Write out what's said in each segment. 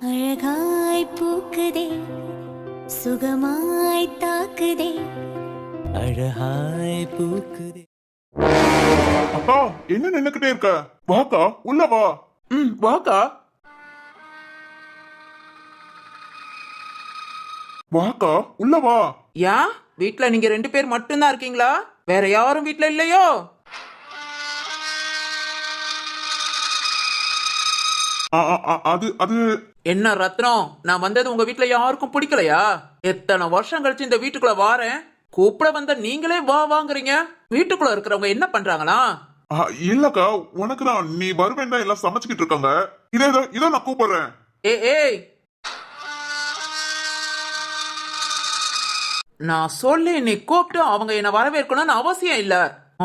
அழகாய் பூக்குதே சுகமாய் தாக்குதே அழகாய் பூக்குதே. அக்கா என்ன நின்னுக்கிட்டே இருக்க? வாக்கா உள்ள வா. வாக்கா வாக்கா உள்ள வா. ஏன் வீட்ல நீங்க 2 பேர் மட்டும்தான் இருக்கீங்களா? வேற யாரும் வீட்ல இல்லையோ? அது அது என்ன ரத்னம், நான் வந்தது உங்க வீட்ல யாருக்கும் பிடிக்கலையா? எத்தனை வருஷம் கழிச்சு இந்த வீட்டுக்குள்ள வாரேன், கூப்பிட வந்த நீங்களே வா வாங்குறீங்க. வீட்டுக்குள்ள இருக்கிறவங்க என்ன பண்றாங்களா? இல்லக்கா, உனக்கு தான் நீ வருவேன் எல்லாம் சமைச்சுக்கிட்டு இருக்காங்க. இதோ நான் கூப்பிடுறேன். ஏய், நான் சொல்லி நீ கூப்பிட்டு அவங்க என்ன வரவேற்கணும்னு அவசியம் இல்ல.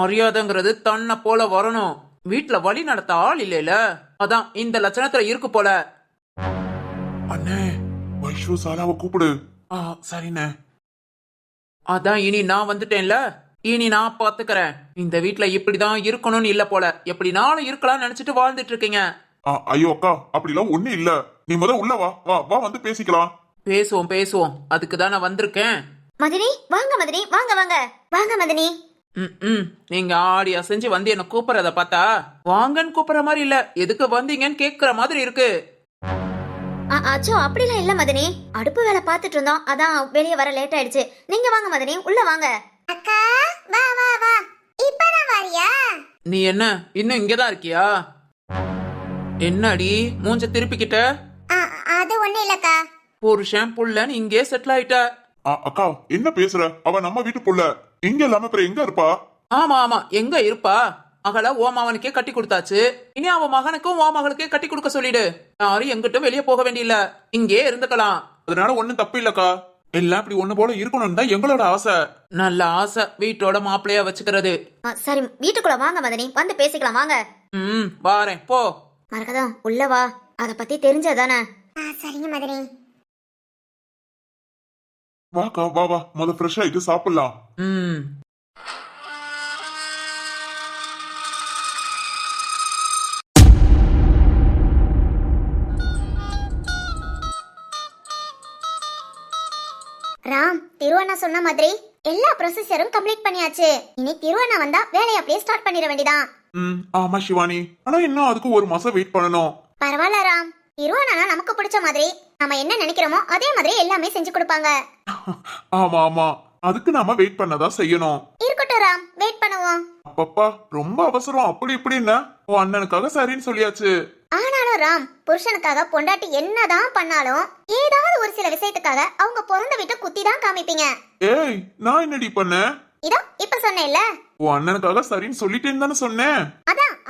மரியாதைங்கிறது தன்னை போல வரணும். வீட்டுல வழி நடத்த ஆள் இல்லைல, அதான் இந்த லட்சணத்துல இருக்கு போல. அண்ணே, வைஷு சாலாவை கூப்பிடு. சரிண்ணே. அதான் இனி நான் வந்துட்டேன்ல, இனி நான் பாத்துக்கிறேன். இந்த வீட்டுல இப்படிதான் இருக்கணும்னு இல்ல போல, எப்படினாலும் இருக்கலாம் நினைச்சிட்டு வாழ்ந்துட்டு இருக்கீங்க. ஐயோ அக்கா, அப்படிலாம் ஒண்ணு இல்ல. நீ முத உள்ள வா. வா வந்து பேசிக்கலாம். பேசுவோம், அதுக்குதான் நான் வந்திருக்கேன். மதினி வாங்க, மதினி வாங்க வாங்க வாங்க மதினி. நீங்க ஆடி அசைஞ்சு வந்து என்ன கூப்பிடுறத பார்த்தா வாங்கன்னு கூப்பிடுற மாதிரி இல்ல, எதுக்கு வந்தீங்கன்னு கேக்குற மாதிரி இருக்கு. அச்சோ அப்படிலாம் இல்ல மதினி, அடுப்பு வேலை பார்த்துட்டு இருந்தோம், அதான் வெளியே வர லேட் ஆயிடுச்சு. நீங்க வாங்க மதினி, உள்ள வாங்க. அக்கா வா வா வா, இப்பதான் வாரியா? நீ என்ன இன்னும் இங்கதான் இருக்கியா? என்னடி மூஞ்ச திருப்பிக்கிட்ட? அது ஒண்ணு இல்லக்கா. புருஷன் புள்ளன்னு இங்கே செட்டில் ஆயிட்ட. அக்கா என்ன பேசுற? அவ நம்ம வீட்டு புள்ள, இங்க இல்லாம அப்புறம் எங்க இருப்பா? ஆமா எங்க இருப்பா? மகளை ஓ மகனுக்கே கட்டி கொடுத்தாச்சு, இனி அவன் மகனுக்கும் ஓ மகளுக்கே கட்டி கொடுக்க சொல்லிடு. யாரும் எங்கிட்டும் வெளியே போக வேண்டியில்ல, இங்கே இருந்துக்கலாம். அதனால ஒண்ணும் தப்பு இல்லக்கா. எல்லாம் இப்படி ஒண்ணு போல இருக்கணும் தான் எங்களோட ஆசை. நல்ல ஆசை வீட்டோட மாப்பிள்ளையா வச்சுக்கிறது. சரி வீட்டுக்குள்ள வாங்க மதினி, வந்து பேசிக்கலாம் வாங்க. வாரேன் போ. மரகதம் உள்ள வா, அத பத்தி தெரிஞ்சதானே? சரிங்க மதினி. வாக்கா வா, முத ஃப்ரெஷ் ஆயிட்டு சாப்பிடலாம். ராம், திருவண்ணா சொன்ன மாதிரி எல்லா ப்ரொசீஜரும் கம்ப்ளீட் பண்ணியாச்சு. இனி திருவண்ணா வந்தா வேலையை அப்படியே ஸ்டார்ட் பண்ணிட வேண்டியதான். ஆமா சிவானி, ஆனா இன்னும் அதுக்கு 1 மாசம் வெயிட் பண்ணணும். பரவாயில்ல ராம், திருவண்ணா நமக்கு பிடிச்ச மாதிரி நம்ம என்ன நினைக்கிறோமோ அதே மாதிரி எல்லாமே செஞ்சு கொடுப்பாங்க. ஆமா, அதுக்கு நாம வெயிட் பண்ணதான் செய்யணும். இருக்கட்டும் ராம், வெயிட் பண்ணுவோம். அப்பப்பா ரொம்ப அவசரம் அப்படி இப்படின்னு உன் அண்ணனுக்காக சரின்னு சொல்லியாச்சு. ஆனாலும் ராம், புருஷனுக்காக பொண்டாட்டி என்னதான் பண்ணாலும் ஏதாவது ஒரு சில விஷயத்துக்காக அவங்க பிறந்த வீட்டை குத்தி தான் காமிப்பீங்க. ஏய், நான் என்னடி பண்ணேன்? இதோ இப்ப சொன்னேன்ல, உன் அண்ணனுக்காக சரின்னு சொல்லிட்டேன்னு தானே சொன்னேன்.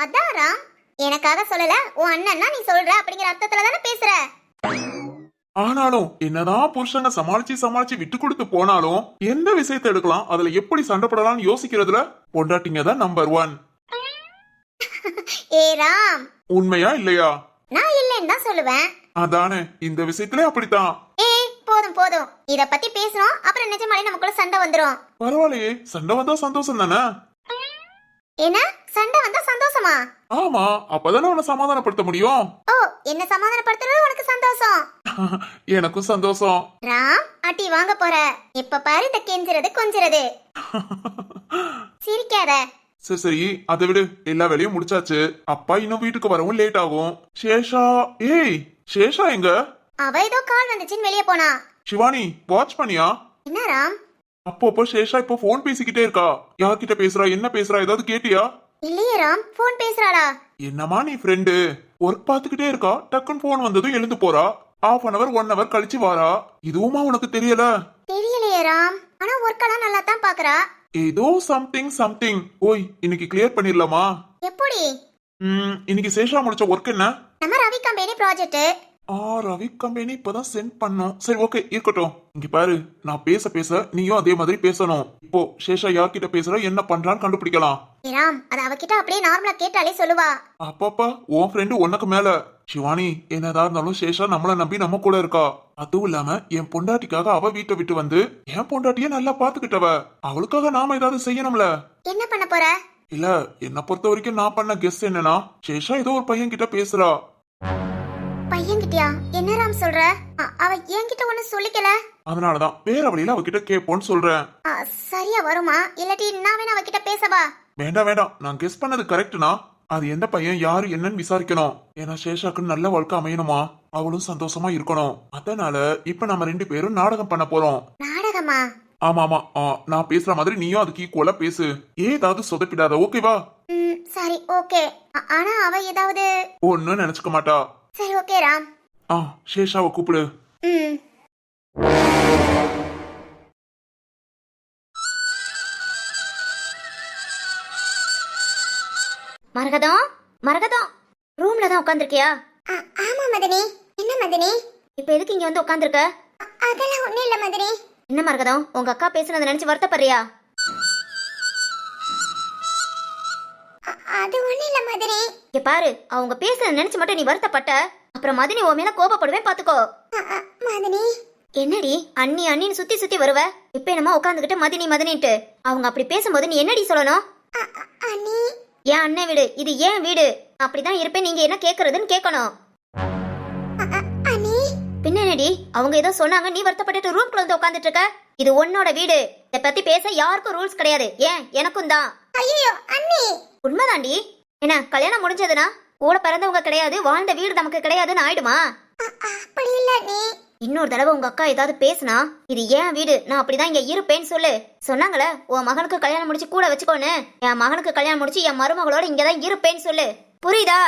அதான் ராம், எனக்காக சொல்லல, உன் அண்ணன்னா நீ சொல்ற அப்படிங்கிற அர்த்தத்துல தானே பேசுற. ஆனாலும் என்னதான் புருஷங்க சமாளிச்சு விட்டு கொடுத்து போனாலும் எந்த விஷயத்தை எடுக்கலாம், அதுல எப்படி சண்டை போடலாம்னு யோசிக்கிறதுல பொண்டாட்டிங்க தான் நம்பர் 1. ஏ ராம், உண்மையா இல்லையா? நான் இல்லைன்னு தான் சொல்லுவேன். அதானே, இந்த விஷயத்துல அப்படித்தான். போதும், இத பத்தி பேசணும், அப்புறம் நிஜமாலே நமக்குள்ள சண்டை வந்துரும். பரவாயில்லையே, சண்டை வந்தா சந்தோஷம் தானே. என்ன சண்டை வந்தா சந்தோஷமா? ஆமா, அப்பதானே உன்னை சமாதானப்படுத்த முடியும். ஓ, என்ன சமாதானப்படுத்துறது உனக்கு சந்தோஷம்? எனக்கும் சந்தோஷம். ராம், அடி வாங்க போற. இப்ப பாரு இந்த கெஞ்சிறது கொஞ்சிறது. சிரிக்காத. சரி அதை விடு, எல்லா வேலையும் முடிச்சாச்சு. அப்பா இன்னும் வீட்டுக்கு வரவும் லேட் ஆகும். சேஷா எங்க? அவ ஏதோ கால் வந்துச்சுன்னு வெளியே போனா. சிவானி, வாட்ச் பண்ணியா? என்ன ராம்? அப்போ சேஷா இப்போ போன் பேசிக்கிட்டே இருக்கா. யார்கிட்ட பேசுறா, என்ன பேசுறா, ஏதாவது கேட்டியா? இல்லையே ராம், போன் பேசுறாளா? என்னமா நீ ஃப்ரெண்டு, ஒர்க் பாத்துக்கிட்டே இருக்கா, டக்குன்னு போன் வந்ததும் எழுந்து போறா. 1/2 hour 1 hour கழிச்சு வாரா. இதுவுமா உனக்கு தெரியல? தெரியலையே ராம், ஆனா ஒர்க்கெல்லாம் நல்லா தான் பாக்குறா. ஏதோ சம்திங். ஓய், இன்னைக்கு கிளியர் பண்ணிரலாமா? எப்படி? இன்னைக்கு சேஷா முடிச்ச ஒர்க் என்ன? நம்ம Ravi company project. Ravi company இப்பதான் சென்ட் பண்ணோம். சரி ஓகே, இருக்கட்டும். இங்க பாரு, நான் பேச நீயும் அதே மாதிரி பேசணும். இப்போ சேஷா யார்கிட்ட பேசுற, என்ன பண்றான்னு கண்டுபிடிக்கலாம். ராம், அது அவகிட்ட அப்படியே நார்மலா கேட்டாலே சொல்லுவா. அப்பப்பா, உன் ஃப்ரெண்டு உனக்கு மேல. சிவானி, என்னதா இருந்தாலும் சேஷா நம்மள நம்பி நம்ம கூட இருக்கா. அதுவும் இல்லாம என் பொண்டாட்டிக்காக அவ வீட்டை விட்டு வந்து என் பொண்டாட்டிய நல்லா பாத்துக்கிட்டவ. அவளுக்காக நாம ஏதாவது செய்யணும்ல. என்ன பண்ண போற? இல்ல, என்ன பொறுத்த வரைக்கும் நான் பண்ண கெஸ் என்னன்னா, சேஷா ஏதோ ஒரு பையன் கிட்ட பேசுறா. பையன்கிட்டயா? என்ன ராம் சொல்ற? அவ என்கிட்ட ஒண்ணு சொல்லிக்கல. அதனாலதான் வேற வழியில அவகிட்ட கேட்போன்னு சொல்றேன். சரியா வருமா? இல்லாட்டி நான் வேணா அவகிட்ட பேசவா? வேண்டாம் வேண்டாம், நான் கெஸ் பண்ணது கரெக்ட்னா அது எந்த பையன் யாரு என்னன்னு விசாரிக்கணும். ஏன்னா சேஷாக்கு நல்ல வாழ்க்கை அமையணுமா, அவளும் சந்தோஷமா இருக்கணும். அதனால இப்ப நம்ம 2 பேரும் நாடகம் பண்ண போறோம். நாடகமா? ஆமா ஆமா, நான் பேசுற மாதிரி நீயும் அதுக்கு ஈக்குவலா பேசு. ஏதாவது சொதப்பிடாத, ஓகேவா? சரி ஓகே. ஆனா அவ ஏதாவது ஒன்னும் நினைச்சுக்க மாட்டா. சரி ஓகே ராம். சேஷாவை கூப்பிடு. மரகதம், மரகதம், ரூம்ல தான் உட்காந்துருக்கியா? ஆமா மதனி. என்ன மதனி? இப்ப எதுக்கு இங்க வந்து உட்காந்துருக்க? அதெல்லாம் ஒண்ணும் இல்ல மதனி. என்ன மரகதம், உங்க அக்கா பேசுனதை நினைச்சு வருத்தப்படுறியா? அது ஒண்ணும் இல்ல மதனி. இங்க பாரு, அவங்க பேசுறத நினைச்சு மட்டும் நீ வருத்தப்பட்ட அப்புறம் மதினி உன் மேல கோபப்படுவேன் பாத்துக்கோ. மதனி. என்னடி அண்ணி அண்ணின்னு சுத்தி சுத்தி வருவ? இப்ப என்னமா உட்காந்துக்கிட்டு மதினி மதினிட்டு அவங்க அப்படி பேசும்போது நீ என்னடி சொல்லணும்? அண்ணி. ஏன் அண்ணன் வீடு, இது ஏன் வீடு, அப்படிதான் இருப்பேன், நீங்க என்ன கேக்குறதுன்னு கேட்கணும். அண்ணி. பின்ன என்னடி அவங்க ஏதோ சொன்னாங்க நீ வருத்தப்பட்டுட்டு ரூம்குள்ள வந்து உட்காந்துட்டு இருக்க? இது உன்னோட வீடு, இத பத்தி பேச யாருக்கும் ரூல்ஸ் கிடையாது. ஏன் எனக்கும் தான். ஐயோ அண்ணி. உண்மைதாண்டி. என்ன கல்யாணம் முடிஞ்சதுன்னா கூட பிறந்தவங்க கிடையாது, வாழ்ந்த வீடு நமக்கு கிடையாதுன்னு ஆயிடுமா? அப்படி இல்ல அண்ணி. இன்னொரு தடவை உங்க அக்கா ஏதாவது பேசுனா இது ஏன் வீடு, நான் அப்படிதான் இங்க இருப்பேன்னு சொல்லு. சொன்னாங்களே உன் மகனுக்கு கல்யாணம் முடிச்சு கூட வச்சுக்கோன்னு, என் மகனுக்கு கல்யாணம் முடிச்சு என் மருமகளோட இங்கதான் இருப்பேன்னு சொல்லு. புரியுதா?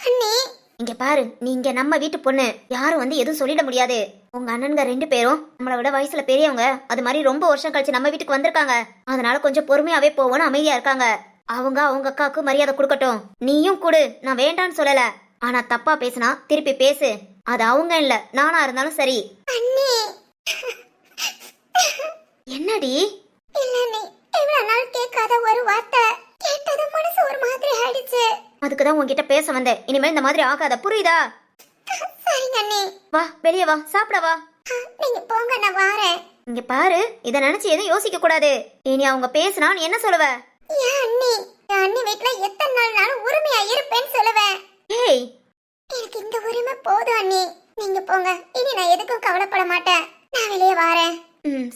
அண்ணி. இங்க பாரு, நீங்க நம்ம வீட்டு பொண்ணு, யாரும் வந்து எதுவும் சொல்லிட முடியாது. உங்க அண்ணனுங்க 2 பேரும் நம்மளை விட வயசுல பெரியவங்க, அது மாதிரி ரொம்ப வருஷம் கழிச்சு நம்ம வீட்டுக்கு வந்திருக்காங்க. அதனால கொஞ்சம் பொறுமையாவே போவோன்னு அமைதியா இருக்காங்க. அவங்க அக்காவுக்கு மரியாதை கொடுக்கட்டும், நீயும் கொடு, நான் வேண்டான்னு சொல்லல. ஆனா தப்பா பேசினா திருப்பி பேசு, அது அவங்க இல்ல நானா இருந்தாலும் சரி. அண்ணி. என்னடி? இல்ல அண்ணி, இவ்வளவு நாள் கேட்காத ஒரு வார்த்தை கேட்டது மனசு ஒரு மாதிரி ஆயிடுச்சு. அதுக்குதான் உன்கிட்ட பேச வந்தேன். இனிமேல் இந்த மாதிரி ஆகாத, புரியுதா? சரிங்க அண்ணி. வா வெளியே வா, சாப்பிட வா. நீங்க போங்க, நான் வாரேன். இங்க பாரு, இத நினைச்சு எதுவும் யோசிக்க கூடாது. இனி அவங்க பேசினா நீ என்ன சொல்லுவ? ஏன் அண்ணி, என் அண்ணி வீட்டுல எத்தனை நாள்னாலும் உரிமையா இருப்பேன்னு சொல்லுவேன். ஏய், எனக்கு இந்த உரிமை போதும் அண்ணி. நீங்க போங்க, இனி நான் எதுக்கும் கவலைப்பட மாட்டேன். நான் வெளியே வாரேன்.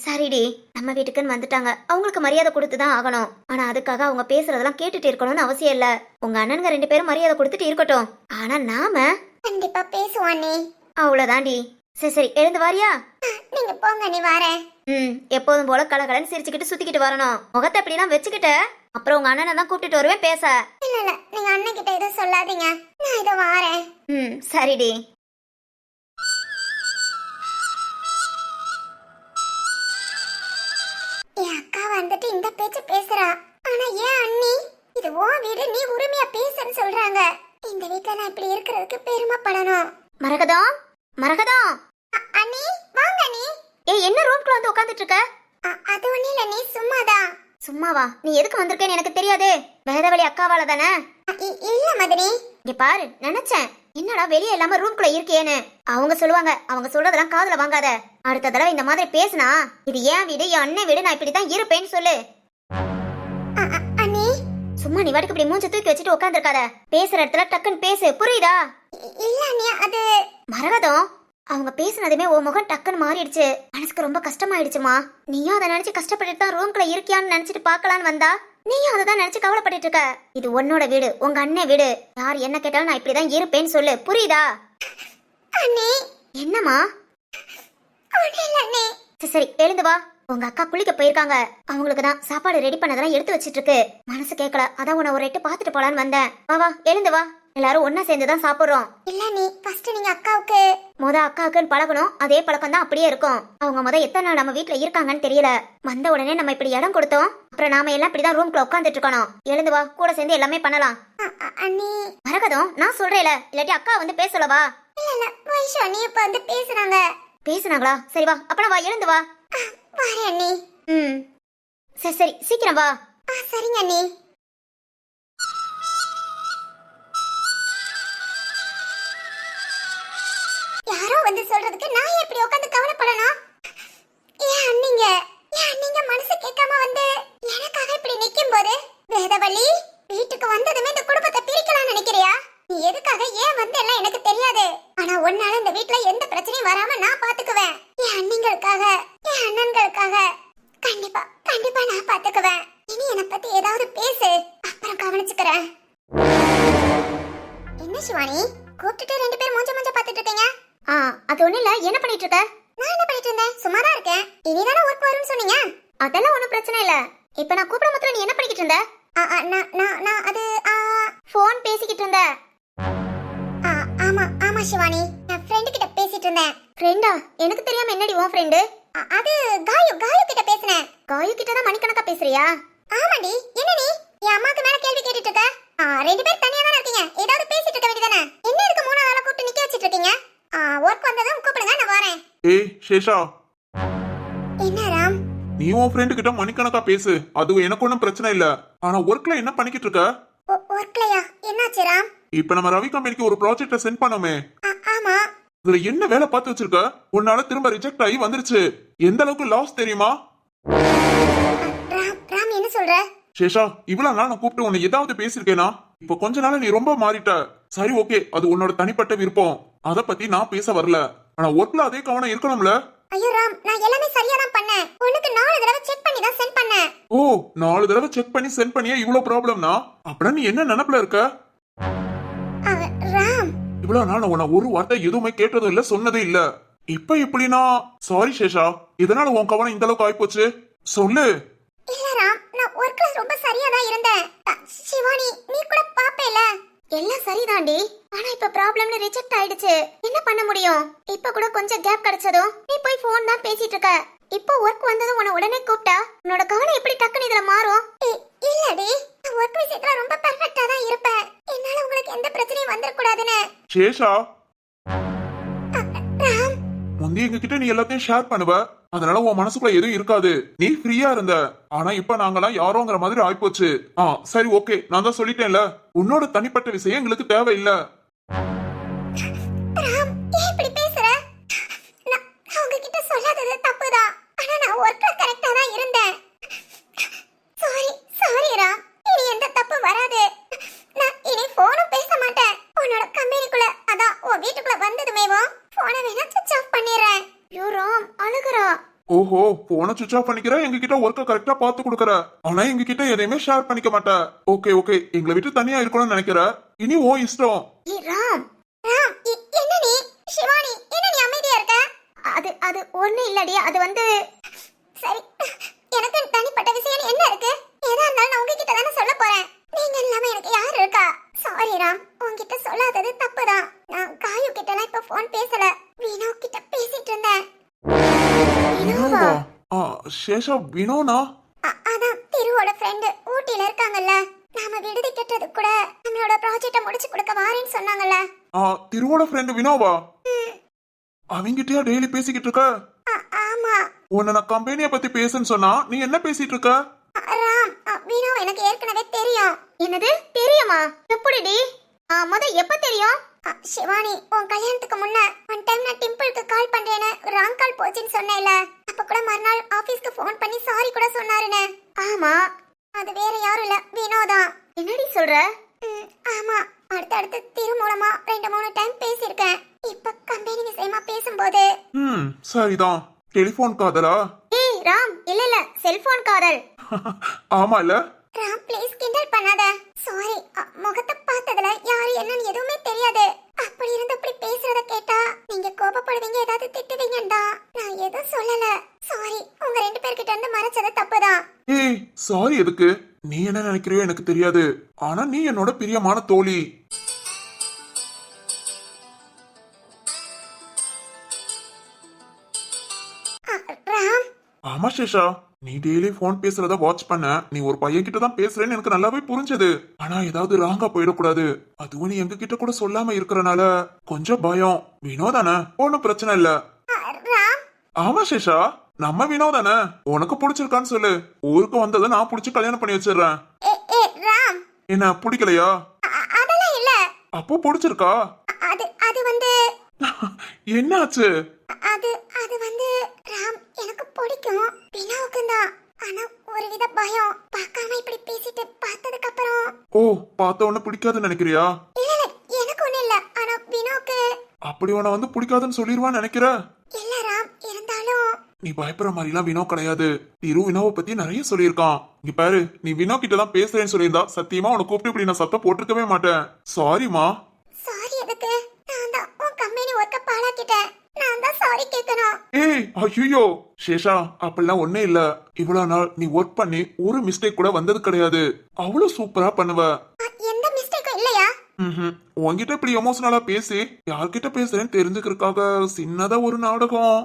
சரிடி. நம்ம வீட்டுக்குன்னு வந்துட்டாங்க, அவங்களுக்கு மரியாதை கொடுத்துதான் ஆகணும். ஆனா அதுக்காக அவங்க பேசுறதெல்லாம் கேட்டுட்டு இருக்கணும்னு அவசியம் இல்ல. உங்க அண்ணனுங்க 2 பேரும் மரியாதை கொடுத்துட்டு இருக்கட்டும். ஆனா நாம கண்டிப்பா பேசுவோம் அண்ணி. அவ்வளவுதாண்டி. சரி சரி, எழுந்து வாரியா? நீங்க போங்க, நீ வாரேன். எப்போதும் போல கலகலன்னு சிரிச்சுக்கிட்டு சுத்திக்கிட்டு வரணும். முகத்தை அப்படிலாம் வச்சுக்கிட்ட அப்புறம் உங்க அண்ணனை தான் கூப்பிட்டுட்டு வருவேன் பேச. இல்ல இல்ல, நீங்க அண்ணன் கிட்ட எதுவும் சொல்லாதீங்க, நான் இதை வாரேன். சரிடி. என் அக்கா வந்துட்டு இந்த பேச்சு பேசுறா. ஆனா ஏன் அண்ணி, இது உன் வீடு, நீ உரிமையா பேசுன்னு சொல்றாங்க. இந்த வீட்டுல நான் இப்படி இருக்கிறதுக்கு பெருமைப்படணும். மரகதம், மரகதம். அண்ணி வாங்க அண்ணி. ஏய், என்ன ரூம்குள்ள வந்து உட்கார்ந்துட்டு இருக்க? அது ஒண்ணு இல்ல, நீ சும்மாதான். சும்மாவா? நீ எதுக்கு வந்திருக்கேன்னு எனக்கு தெரியாதே. வேதவழி அக்காவால தானே? இல்ல மதனி. இங்க பாரு, நினைச்சேன் என்னடா வெளியே இல்லாம ரூம்குள்ள இருக்கேன்னு. அவங்க சொல்லுவாங்க, அவங்க சொல்றதெல்லாம் காதுல வாங்காத. அடுத்த தடவை இந்த மாதிரி பேசினா இது ஏன் வீடு, என் அண்ணன் வீடு, நான் இப்படிதான் இருப்பேன்னு சொல்லு. அண்ணி. சும்மா நீ வாட்டுக்கு இப்படி மூஞ்ச தூக்கி வச்சுட்டு உட்காந்துருக்காத. பேசுற இடத்துல டக்குன்னு பேசு, புரியுதா? இல்ல அண்ணி, அது மரகதம், அவங்க பேசுனதுமே உன் முகம் டக்குன்னு மாறிடுச்சு. மனசுக்கு ரொம்ப கஷ்டமாயிடுச்சுமா. நீயும் அதை நினைச்சு கஷ்டப்பட்டுட்டு தான் ரூம்குள்ள இருக்கியான்னு நினைச்சிட்டு பாக்கலான்னு வந்தா நீயும் அதை தான் நினைச்சு கவலைப்பட்டு இருக்க. இது உன்னோட வீடு, உங்க அண்ணன் வீடு. யார் என்ன கேட்டாலும் நான் இப்படிதான் இருப்பேன்னு சொல்லு, புரியுதா? அண்ணி. என்னம்மா? அண்ணி. சரி எழுந்து வா. உங்க அக்கா குளிக்க போயிருக்காங்க, அவங்களுக்கு தான் சாப்பாடு ரெடி பண்ணதெல்லாம் எடுத்து வச்சிட்டு இருக்கு. மனசு கேட்கல, அதான் உன்னை ஒரு எட்டு பாத்துட்டு போலான்னு வந்தேன். வா வா, எழுந்து வா. எல்லாரும் ஒன்னா சேர்ந்துதான் சாப்பிடுறோம். இல்ல நீ ஃபர்ஸ்ட் நீங்க அக்காவுக்கு அக்காவுக்குன்னு பழகணும். அதே பழக்கம் தான் அப்படியே இருக்கும். அவங்க எத்தனை நாள் நம்ம வீட்டுல இருக்காங்கன்னு தெரியல. வந்த உடனே நம்ம இப்படி இடம் கொடுத்தோம், அப்புறம் நாம எல்லாம் இப்படிதான் ரூம்குள்ள உட்காந்துட்டு இருக்கணும். எழுந்து வா, கூட சேர்ந்து எல்லாமே பண்ணலாம். அண்ணி. மரகதம், நான் சொல்றேல, இல்லாட்டி அக்கா வந்து பேசலவா? இல்ல இல்ல, வைஷு அண்ணி இப்ப வந்து பேசுறாங்க. பேசுனாங்களா? சரி வா, அப்பனா வா, எழுந்து வா. வாரேன் அண்ணி. சரி சரி, சீக்கிரம் வா. சரிங்க அண்ணி. யாரோ வந்து சொல்றதுக்கு நான் எப்படி உட்கார்ந்து கவலைப்படணும்? ஏன் அண்ணிங்க மனசு கேட்காம வந்து எனக்காக இப்படி நிக்கும் போது வேதவள்ளி வீட்டுக்கு வந்ததுமே இந்த நீ எதுக்காக ஏன் வந்த எல்லாம் எனக்கு தெரியாது. ஆனா உன்னால இந்த வீட்ல எந்த பிரச்சனையும் வராம நான் பாத்துக்குவேன். என் அண்ணிங்களுக்காக, என் அண்ணன்களுக்காக கண்டிப்பா கண்டிப்பா நான் பாத்துக்குவேன். இனி என்னை பத்தி ஏதாவது பேசு, அப்புறம் கவனிச்சுக்கிறேன். என்ன சிவானி, கூப்பிட்டுட்டு ரெண்டு பேரும் மூஞ்ச பாத்துட்டு இருக்கீங்க? அது ஒண்ணு இல்ல. என்ன பண்ணிட்டு இருக்க? நான் என்ன பண்ணிட்டு இருந்தேன்? சும்மாதான் இருக்கேன். இனிதானே ஒர்க் வரும்னு சொன்னீங்க. அதெல்லாம் ஒண்ணும் பிரச்சனை இல்ல. இப்ப நான் கூப்பிட மாத்திரம் நீ என்ன பண்ணிக்கிட்டு இருந்த? நான் அது போன் பேசிக்கிட்டு இருந்த. ஆமா ஆமா சிவானி, நான் ஃப்ரெண்ட் கிட்ட பேசிட்டு இருந்தேன். ஃப்ரெண்டா? எனக்கு தெரியாம என்னடி உன் ஃப்ரெண்டு? அது காயு கிட்ட பேசினேன். காயு கிட்ட தான் மணிக்கணக்கா பேசுறியா? ஆமாடி. என்ன நீ என் அம்மாக்கு மேல கேள்வி கேட்டுட்டு இருக்க? ரெண்டு பேரும் தனியா தானே இருக்கீங்க, ஏதாவது பேசிட்டு இருக்க வேண்டியதானே. என்ன இருக்கு மூணாவது ஆளை கூப்பிட்டு நிக்க வச்சிட்டு இருக்கீங்க? ஒர்க் வந்ததும் கூப்பிடுங்க, நான் வரேன். ஏய் சேஷா, என்ன ராம்? நீ உன் ஃப்ரெண்டு கிட்ட மணிக்கணக்கா பேசு, அது எனக்கு ஒன்றும் பிரச்சனை இல்ல. ஆனா ஒர்க்ல என்ன பண்ணிக்கிட்டு இருக்க? ஒர்க்லயா? என்னாச்சு ராம்? இப்ப நம்ம ரவி கம்பெனிக்கு ஒரு ப்ராஜெக்ட சென்ட் பண்ணோமே, ஆமா. இதுல என்ன வேலை பார்த்து வச்சிருக்க? உன்னால திரும்ப ரிஜெக்ட் ஆகி வந்துருச்சு. எந்த அளவுக்கு லாஸ் தெரியுமா? ராம் என்ன சொல்ற? சேஷா, இவ்வளவு நாள் நான் கூப்பிட்டு உன்னை ஏதாவது பேசிருக்கேனா? இப்ப கொஞ்ச நாள் நீ ரொம்ப மாறிட்ட. சரி ஓகே, அது உன்னோட தனிப்பட்ட விருப்பம், அத பத்தி நான் பேச வரல. ஆனா ஒர்க்ல அதே கவனம் இருக்கணும்ல. ஐயோ ராம், நான் எல்லாமே சரியா தான் பண்ணேன். உனக்கு 4 தடவை செக் பண்ணி தான் சென்ட் பண்ணேன். ஓ, 4 தடவை செக் பண்ணி சென்ட் பண்ணியா இவ்வளவு ப்ராப்ளம்னா? அப்படின்னா நீ என்ன நினைப்புல இருக்க? ராம், இவ்வளவு நாள் நான் உன்னை ஒரு வார்த்தை எதுவுமே கேட்டதும் இல்ல, சொன்னதே இல்ல. இப்ப இப்படின்னா சாரி சேஷா, இதனால உன் கவனம் இந்த அளவுக்கு ஆயிப்போச்சு? சொல்லு. இல்ல ராம், நான் ஒர்க்ல ரொம்ப சரியா தான் இருந்தேன். சிவானி, நீ கூட பாப்பேல. எல்லாம் சரிதாண்டி. ஆனா இப்ப ப்ராப்ளம்ல ரிஜெக்ட் ஆயிடுச்சு. என்ன பண்ண முடியும்? இப்ப கூட கொஞ்சம் கேப் கிடைச்சதும் நீ போய் போன் தான் பேசிட்டு இருக்க. இப்போ ஒர்க் வந்ததும் உன்னை உடனே கூப்பிட்டா உன்னோட கவனம் எப்படி டக்குன்னு இதுல மாறும்? இல்லடி, நான் ஒர்க் விஷயத்துல ரொம்ப பெர்ஃபெக்ட்டா தான் இருப்பேன். என்னால உங்களுக்கு எந்த பிரச்சனையும் வந்துட கூடாதுன்னு. சேஷா, ராம், முந்தி எங்க கிட்ட நீ எல்லாத்தையும் ஷேர் பண்ணுவ, அதனால உன் மனசுக்குள்ள எதுவும் இருக்காது, நீ ஃப்ரீயா இருந்த. ஆனா இப்ப நாங்கெல்லாம் யாரோங்கிற மாதிரி ஆயிப்போச்சு. சரி ஓகே, நான் தான் சொல்லிட்டேன்ல, உன்னோட தனிப்பட்ட விஷயம் எங்களுக்கு தேவையில்ல. ராம், ஏன் இப்படி பேசுற? நான் உங்ககிட்ட சொல்லாதது தப்புதான். ஆனா நான் ஒர்க்ல கரெக்ட்டா தான் இருந்தேன். சாரி ராம், இனி எந்த தப்பு வராது. நான் இனி போனும் பேச மாட்டேன். உன்னோட கம்பெனிக்குள்ள, அதான் உன் வீட்டுக்குள்ள வந்ததுமேவும் போனை வேணா சுவிட்ச் ஆஃப் பண்ணிடுறேன். ஐயோ ராம், அழுகுறா. ஓஹோ, போனை சுவிச் ஆஃப் பண்ணிக்கிற, எங்க கிட்ட ஒர்க்க கரெக்டா பாத்து கொடுக்கற, ஆனா எங்க கிட்ட எதையுமே ஷேர் பண்ணிக்க மாட்ட. ஓகே ஓகே, எங்களை விட்டு தனியா இருக்கணும்னு நினைக்கிற, இனி ஓ இஷ்டம். ராம், என்ன நீ? சிவானி, என்ன நீ அமைதியா இருக்க? அது ஒண்ணு இல்லடி. அது வந்து சரி, எனக்கு தனிப்பட்ட விஷயம் என்ன இருக்கு? ஏதா இருந்தாலும் நான் உங்ககிட்ட தானே சொல்ல போறேன். நீங்க இல்லாம எனக்கு யார் இருக்கா? சாரி ராம், உன்கிட்ட சொல்லாதது தப்புதான். நான் காயு கிட்ட எல்லாம் இப்ப போன் பேசல, வீணா கிட்ட பேசிட்டு இருந்தேன். வினோவா? சேஷா, வினோனா? அதான் திருவோட ஃப்ரெண்ட் ஊட்டில இருக்காங்கல்ல, நாம விடுதி கெட்டது கூட நம்மளோட ப்ராஜெக்ட முடிச்சு கொடுக்க வாரேன்னு சொன்னாங்கல்ல. திருவோட ஃப்ரெண்ட் வினோவா? அவங்கிட்டயா டெய்லி பேசிக்கிட்டு இருக்க? ஆமா. உன்னை நான் கம்பெனிய பத்தி பேசுன்னு சொன்னா நீ என்ன பேசிட்டு இருக்க? ராம், வினோ எனக்கு ஏற்கனவே தெரியும். என்னது தெரியுமா? எப்படிடி? எப்ப தெரியும்? சிவானி, உன் கல்யாணத்துக்கு முன்ன ஒன் டைம் நான் டிம்பிளுக்கு கால் பண்றேன்னு ராங் கால் போச்சுன்னு சொன்னேன்ல, அப்ப கூட மறுநாள் ஆபீஸ்க்கு ஃபோன் பண்ணி சாரி கூட சொன்னாருன்னு. ஆமா. அது வேற யாரும் இல்ல, வினோதான். என்னடி சொல்ற? ஆமா, அடுத்தடுத்து திரு மூலமா 2-3 டைம் பேசியிருக்கேன். இப்ப கம்பெனி விஷயமா பேசும்போது. சரிதான். டெலிபோன் காதலா? ஏய் ராம், இல்ல செல்போன் காதல். ஆமா இல்ல? ராம் ப்ளீஸ் கிண்டல் பண்ணாத. சாரி, முகத்தை பார்த்ததுல யாரு என்னன்னு எதுவுமே தெரியாது. அப்படி இருந்து அப்படி பேசுறத கேட்டா நீங்க கோபப்படுவீங்க, ஏதாவது திட்டுவீங்கடா. நான் எதுவும் சொல்லல. சாரி, உங்க 2 பேர்கிட்ட இருந்து மறைச்சது தப்புதான். ஏய் சாரி எதுக்கு? நீ என்ன நினைக்கிறியோ எனக்கு தெரியாது, ஆனா நீ என்னோட பிரியமான தோழி. ராம், ஆமா சேஷா, நீ டெய்லி போன் பேசுறத வாட்ச் பண்ண. நீ ஒரு பையன் கிட்ட தான் பேசுறேன்னு எனக்கு நல்லாவே புரிஞ்சது. ஆனா ஏதாவது ராங்கா போயிடக்கூடாது, அதுவும் நீ எங்க கிட்ட கூட சொல்லாம இருக்கறனால கொஞ்சம் பயம். வினோதானே, ஒன்னும் பிரச்சனை இல்ல. ராம். ஆமா சேஷா, நம்ம வினோதானே, உனக்கு பிடிச்சிருக்கான்னு சொல்லு. ஊருக்கு வந்ததை நான் பிடிச்சி கல்யாணம் பண்ணி வச்சிடுறேன். ராம், என்ன பிடிக்கலையா? அதெல்லாம் இல்ல. அப்போ பிடிச்சிருக்கா? அது வந்து என்னாச்சு? அது வந்து ராம், எனக்கு பிடிக்கும், வினோவுக்கு தான். ஆனா ஒரு வித பயம், பார்க்காம இப்படி பேசிட்டு பார்த்ததுக்கு அப்புறம். ஓ, பார்த்த உடனே பிடிக்காதுன்னு நினைக்கிறியா? இல்ல எனக்கு அப்படி உன்னை வந்து பிடிக்காதுன்னு சொல்லிடுவான்னு நினைக்கிற? இல்ல ராம், இருந்தாலும் நீ பயப்படுற மாதிரிலாம் வினோ கிடையாது. திரு வினோவை பத்தி நிறைய சொல்லியிருக்கான். இங்க பாரு, நீ வினோ கிட்ட தான் பேசுறேன்னு சொல்லியிருந்தா சத்தியமா உன்னை கூப்பிட்டு இப்படி நான் சத்தம் போட்டிருக்கவே மாட்டேன். சாரிமா. சாரி எதுக்கு? நான் தான் உன் கம்பெனி ஒர்க்க பாழாக்கிட்டேன். நான் தான் சாரி கேட்கணும். ஏய் ஐயோ சேஷா, அப்படிலாம் ஒண்ணே இல்ல. இவ்வளவு நாள் நீ ஒர்க் பண்ணி ஒரு மிஸ்டேக் கூட வந்தது கிடையாது. அவ்வளவு சூப்பரா பண்ணுவ. எந்த மிஸ்டேக்கும் இல்லையா? உன்கிட்ட இப்படி எமோஷனலா பேசி யார்கிட்ட பேசுறேன்னு தெரிஞ்சுக்கிறதுக்காக சின்னதா ஒரு நாடகம்.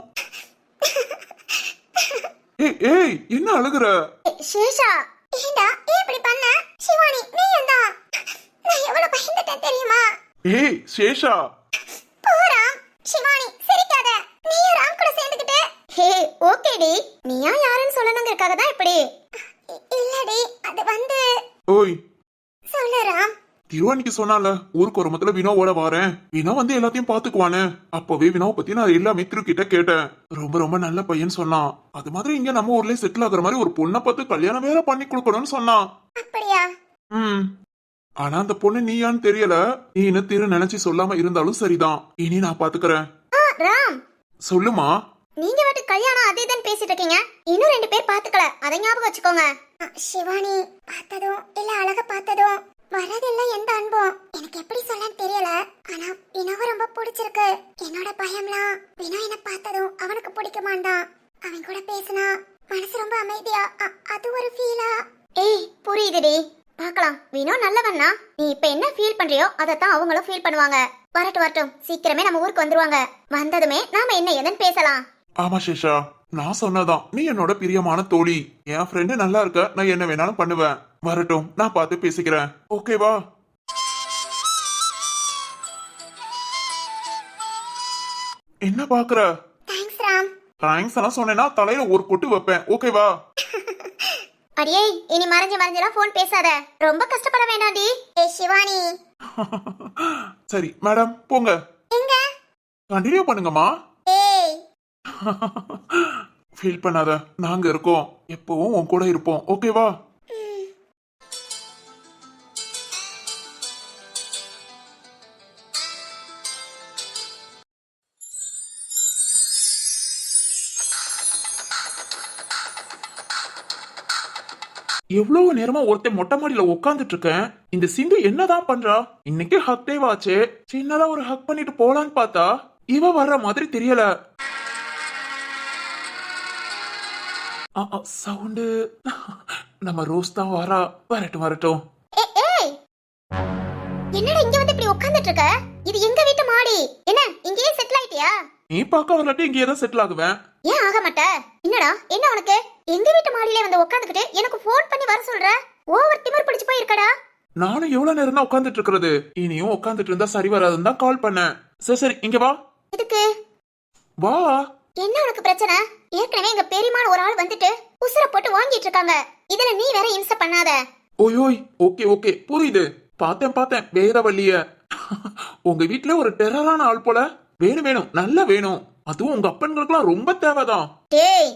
ஏய் ஏய், என்ன அழுகுற? சேஷா, ஏண்டா ஏன் இப்படி பண்ண? சிவானி நீயும் தான். நான் எவ்வளவு பயந்துட்டேன் தெரியுமா? ஏய் சேஷா. போறாம். சிவானி சிரிக்காத. நீயும் ராம் கூட சேர்ந்துக்கிட்டு. ஹே ஓகேடி, நீயா யாருன்னு சொல்லணுங்கிறதுக்காக தான் இப்படி. இல்லடி, அது வந்து ஓய், சொல்லு ராம். திருவானிக்கு சொன்னால ஊருக்கு ஒரு மொத்தல வினோவோட வாரேன், வினோ வந்து எல்லாத்தையும் பாத்துக்குவானு. அப்பவே வினோவை பத்தி நான் எல்லாமே திருக்கிட்ட கேட்டேன். ரொம்ப ரொம்ப நல்ல பையன் சொன்னான். அது மாதிரி இங்க நம்ம ஊர்லயே செட்டில் ஆகுற மாதிரி ஒரு பொண்ணை பார்த்து கல்யாணம் வேற பண்ணி கொடுக்கணும்னு சொன்னான். அப்படியா? ஆனா அந்த பொண்ணு நீயான்னு தெரியல. நீ இன்னும் திரு நினைச்சு சொல்லாம இருந்தாலும் சரிதான். இனி நான் பாத்துக்கறேன். ராம், சொல்லுமா. நீங்க வாட்டு கல்யாணம் அதே தான் பேசிட்டு இருக்கீங்க. இன்னும் 2 பேர் பாத்துக்கல, அதை ஞாபகம் வச்சுக்கோங்க. சிவானி பார்த்ததும் இல்ல அழக பார்த்ததும் வரதில்ல எந்த அன்பும். எனக்கு எப்படி சொல்லன்னு தெரியல. ஆனா வினோவை ரொம்ப பிடிச்சிருக்கு. என்னோட பயம்லாம் வினோ என்ன பார்த்ததும் அவனுக்கு பிடிக்குமான்தான். அவன் கூட பேசினா மனசு ரொம்ப அமைதியா அது ஒரு ஃபீலா. ஏய் புரியுதுடி, பார்க்கலாம். வினோ நல்லவன்னா நீ இப்ப என்ன ஃபீல் பண்றியோ அதைத்தான் அவங்களும் ஃபீல் பண்ணுவாங்க. வரட்டும் வரட்டும், சீக்கிரமே நம்ம ஊருக்கு வந்துருவாங்க. வந்ததுமே நாம என்ன ஏதுன்னு பேசலாம். ஆமா சேஷா, நான் சொன்னதான். நீ என்னோட பிரியமான தோழி. என் ஃப்ரெண்டு நல்லா இருக்க, நான் என்ன வேணாலும் பண்ணுவேன். வரட்டும், நான் பார்த்து பேசிக்கிறேன். ஓகேவா? என்ன பாக்குற? தேங்க்ஸ் ராம். தேங்க்ஸ் எல்லாம் சொன்னேன்னா தலையில ஒரு கொட்டு வைப்பேன். ஓகேவா? அடியே, இனி மறைஞ்செல்லாம் போன் பேசாத. ரொம்ப கஷ்டப்பட வேண்டாம்டி. ஏய் சிவானி. சரி மேடம், போங்க. எங்க? கண்டினியூ பண்ணுங்கம்மா. ஏய் ஃபீல் பண்ணாத, நாங்க இருக்கோம். எப்பவும் உன் கூட இருப்போம். ஓகேவா? எவ்வளவு நேரமா ஒருத்தன் மொட்டை மாடியில உட்காந்துட்டு இருக்கேன். இந்த சிந்து என்னதான் பண்றா? இன்னைக்கு ஹக் டே வாச்சு. சின்னதா ஒரு ஹக் பண்ணிட்டு போலான்னு பார்த்தா இவ வர்ற மாதிரி தெரியல. சவுண்டு நம்ம ரோஸ் தான் வரா. வரட்டும் வரட்டும். ஏய், என்னடா இங்க வந்து இப்படி உட்கார்ந்துட்டு இருக்க? இது எங்க வீட்டு மாடி. என்ன இங்கேயே செட்டில் ஆயிட்டியா? நீ பார்க்க வரலாட்டி இங்கே தான் செட்டில் ஆகுவேன். ஏன் ஆக மாட்ட? என்னடா என்ன உனக்கு? எங்க வீட்டு மாடியில வந்து உட்காந்துக்கிட்டு எனக்கு போன் பண்ணி வர சொல்ற? ஓவர் திமிர் பிடிச்சு போயிருக்கடா. நானும் எவ்வளவு நேரம் தான் உட்காந்துட்டு இருக்கிறது. இனியும் உட்காந்துட்டு இருந்தா சரி வராதுன்னு தான் கால் பண்ணேன். சரி சரி, இங்க வா. எதுக்கு? வா. என்ன உனக்கு பிரச்சனை? ஏற்கனவே எங்க பெரியமான ஒரு ஆள் வந்துட்டு உசுர போட்டு வாங்கிட்டு இருக்காங்க. இதுல நீ வேற இம்சை பண்ணாத. ஓய் ஓய், ஓகே ஓகே, புரியுது. பார்த்தேன் வேதவள்ளிய. உங்க வீட்டுல ஒரு டெரரான ஆள் போல. வேணும் வேணும், நல்லா வேணும். அதுவும் உங்க அப்பன்களுக்குலாம் ரொம்ப தேவைதான். டேய்,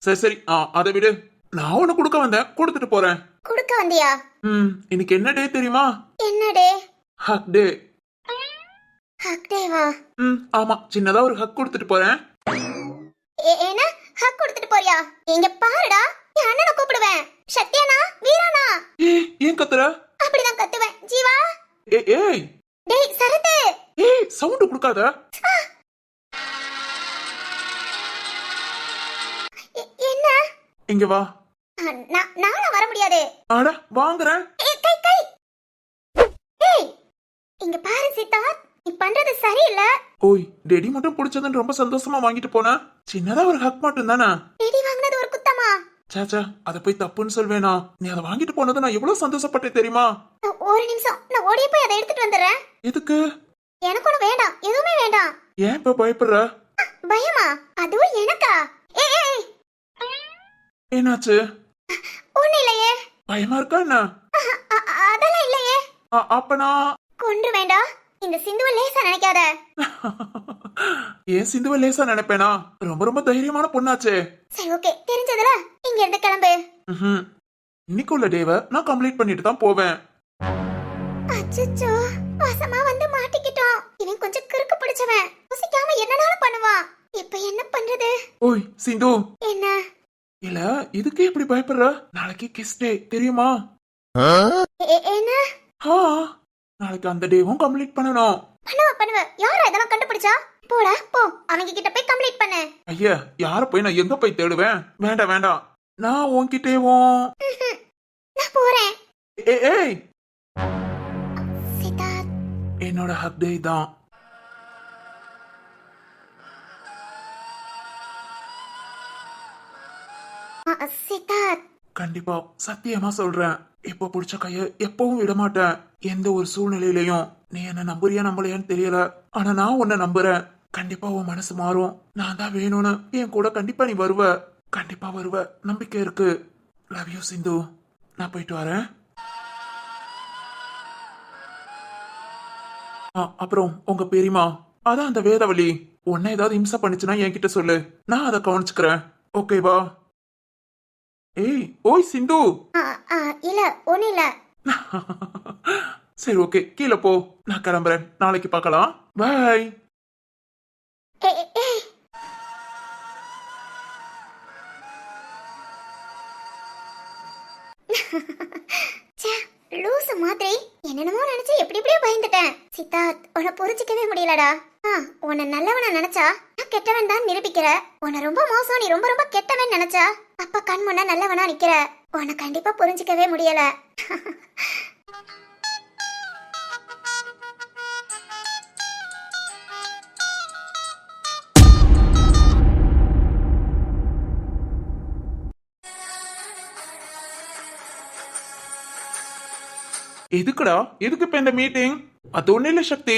சரி சரி, அதை விடு. நான் உனக்கு கொடுக்க வந்தேன், கொடுத்துட்டு போறேன். குடுக்க வந்தியா? இன்னைக்கு என்ன டே தெரியுமா? என்ன டே? ஹக் டே. ஹக் டேவா? ஆமா, சின்னதா ஒரு ஹக் கொடுத்துட்டு போறேன். என்ன ஹக் கொடுத்துட்டு போறியா? இங்க பாருடா, என் அண்ணனை கூப்பிடுவேன். சத்யானா, வீரானா. ஏன் கத்துற? அப்படிதான் கத்துவேன். ஜீவா. ஏய் டேய் சரத்து. சவுண்ட் கொடுக்காத. என்ன? இங்க வா. நானா வர முடியாது. அட வாங்குறேன். கை. ஏய், இங்க பாரு சித்தார்த், நீ பண்றது சரியில்லை. ஓய், டெடி மட்டும் பிடிச்சதுன்னு ரொம்ப சந்தோஷமா வாங்கிட்டு போன. சின்னதா ஒரு ஹக் மட்டும் தானே. டெடி வாங்கினது ஒரு குத்தமா? சாச்சா, அத போய் தப்புன்னு சொல்வேனா? நீ அதை வாங்கிட்டு போனது நான் எவ்வளவு சந்தோஷப்பட்டேன் தெரியுமா? ஒரு நிமிஷம், நான் ஓடியே போய் அதை எடுத்துட்டு வந்துடுறேன். எதுக்கு? எனக்கு ஒண்ணு வேண்டாம், எதுவுமே வேண்டாம். ஏன் இப்ப பயப்படுற? பயமா? அதுவும் எனக்கா? ஏய், என்னாச்சு? ஒண்ணு இல்லையே. பயமா இருக்கா என்ன? அதெல்லாம் இல்லையே. அப்ப நான் கொன்று வேண்டாம். இந்த சிந்துவை லேசா நினைக்காத. ஏன் சிந்துவை லேசா நினைப்பேனா? ரொம்ப ரொம்ப தைரியமான பொண்ணாச்சே. சரி ஓகே, தெரிஞ்சதுல இங்க இருந்து கிளம்பு. இன்னைக்கு உள்ள டேவை நான் கம்ப்ளீட் பண்ணிட்டு தான் போவேன். அச்சச்சோ, வசமா வந்து மாட்டிக்கிட்டோம். இவன் கொஞ்சம் கிறுக்கு பிடிச்சவன். சிந்து என்ன? இல்ல இதுக்கே இப்படி பயப்படுற? நாளைக்கு கிஸ் டே தெரியுமா? என்ன? ஆ, நாளைக்கு அந்த டேவும் கம்ப்ளீட் பண்ணணும். பண்ணுவ யாரா இதெல்லாம் கண்டுபிடிச்சா? போடா போ, அவங்க கிட்ட போய் கம்ப்ளீட் பண்ணு. ஐயா, யார போய் நான் எங்க போய் தேடுவேன்? வேண்டாம் வேண்டாம், நான் உன்கிட்டேவும். நான் போறேன். ஏய், சித்தார்த். என்னோட ஹக் டே தான். சித்தார்த். கண்டிப்பா சத்தியமா சொல்றேன், இப்ப புடிச்ச கைய எப்பவும் விட மாட்டேன். எந்த ஒரு சூழ்நிலையிலையும். நீ என்ன நம்புறியா நம்பலையான்னு தெரியல, ஆனா நான் உன்னை நம்புறேன். கண்டிப்பா உன் மனசு மாறும். நான் தான் வேணும்னு என் கூட கண்டிப்பா நீ வருவ. கண்டிப்பா வருவ, நம்பிக்கை இருக்கு. லவ் யூ சிந்து. நான் போயிட்டு வரேன். அப்புறம் உங்க பெரியமா, அதான் அந்த வேதவழி, உன்னை ஏதாவது இம்சை பண்ணுச்சுன்னா என்கிட்ட சொல்லு, நான் அதை கவனிச்சுக்கிறேன். ஓகேவா? ஏய், ஓய் சிந்து. இல்ல ஒண்ணு இல்ல. சரி ஓகே, கீழே போ, நான் கிளம்புறேன். நாளைக்கு பார்க்கலாம். பாய். லூசு மாதிரி என்னென்னமோ நினைச்சு எப்படி எப்படியோ பயந்துட்டேன். சித்தார்த், உன்னை புரிஞ்சிக்கவே முடியலடா. உன்னை நல்லவன நினைச்சா நான் கெட்டவன் தான் நிரூபிக்கிற. உன்னை ரொம்ப மோசம், நீ ரொம்ப ரொம்ப கெட்டவன் நினைச்சா அப்ப கண் முன்ன நல்லவனா நிக்கிற. உன்னை கண்டிப்பா புரிஞ்சிக்கவே முடியல. எதுக்குடா, எதுக்கு இப்ப இந்த மீட்டிங்? அது ஒண்ணு இல்ல சக்தி,